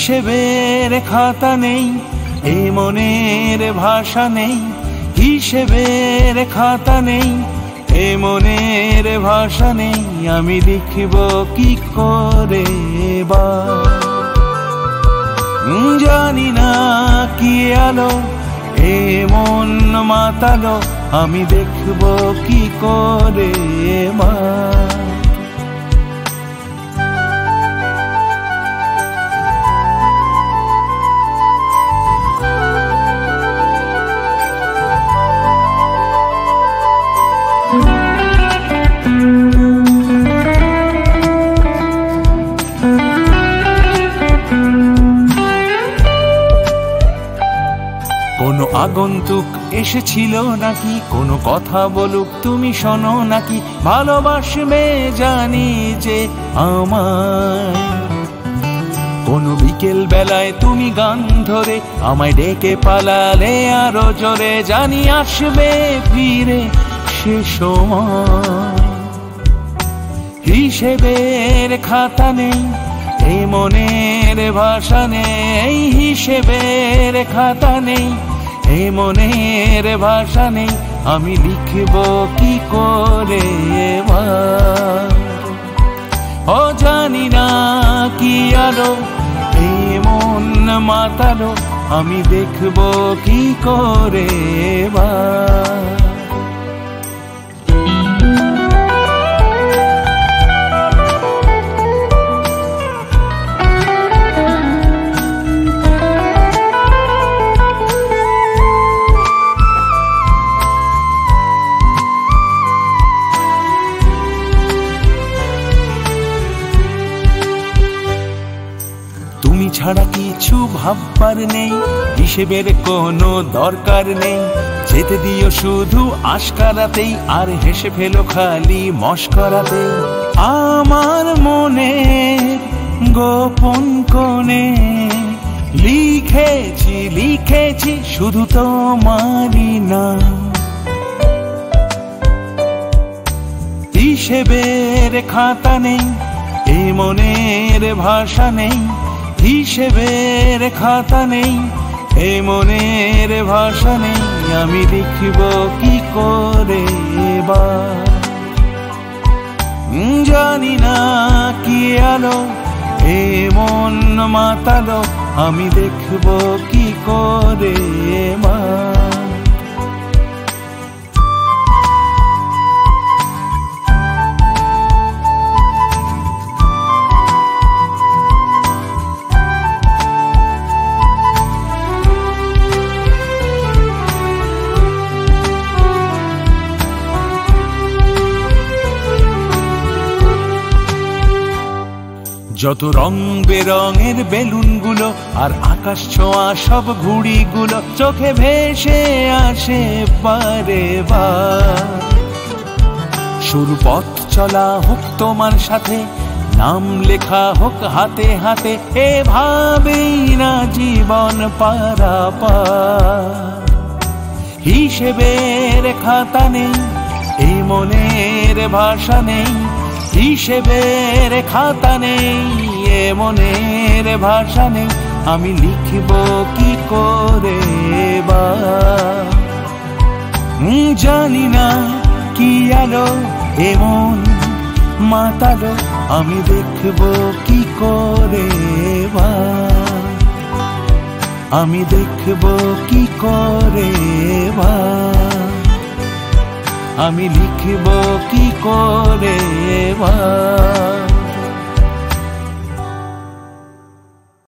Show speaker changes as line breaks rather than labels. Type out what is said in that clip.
হিসেবের খাতা নেই, এ মনের ভাষা নেই। হিসেবের খাতা নেই, এ মনের ভাষা নেই। আমি লিখব কি করে বা, জানি না কি আলো এ মন মাতালো। আমি দেখব কি করে বা। কোনো আগন্তুক এসেছিল নাকি, কোনো কথা বলুক তুমি শোনো নাকি। ভালোবাসবে জানি যে আমায়, কোনো বিকেল বেলায় তুমি গান ধরে আমায় ডেকে পালালে আরো জোরে। জানি আসবে ফিরে সে সময়। হিসেবের খাতা নেই, এ মনের ভাষা নেই। হিসেবের খাতা নেই, এ মনের ভাষা নেই। আমি লিখব কি করে বা, ও জানি না কি আলো এ মন মাতালো। আমি দেখব কি করে বা। তুমি ছাড়া কিছু ভাববার নেই, হিসেবের কোনো দরকার নেই। যেতে দিও শুধু আশকারাতেই, আর হেসে ফেলো খালি মস্করাতে। আমার মনে গোপন কোণে লিখেছি লিখেছি শুধু তোমারই নাম। হিসেবের খাতা নেই, এ মনের ভাষা নেই। হিসেবের খাতা নেই, এ মনের ভাষা নেই। আমি লিখব কি করে বা, জানি না কি আলো এ মন মাতালো। আমি দেখব কি করে বা। যত রং বেরঙের বেলুনগুলো আর আকাশ ছোঁয়া সব ঘুড়িগুলো চোখে ভেসে আসে বারে বার। শুরু পথ চলা হোক তোমার সাথে, নাম লেখা হোক হাতে হাতে। এভাবেই না জীবন পারাপার। হিসেবের খাতা নেই, এ মনের ভাষা নেই। হিসেবের খাতা নেই, এ মনের ভাষা নেই। আমি লিখব কি করে বা, জানি না কি আলো এ মন মাতালো। আমি দেখব কি করে বা, আমি দেখব কি করে বা। আমি লিখব কি করে বা।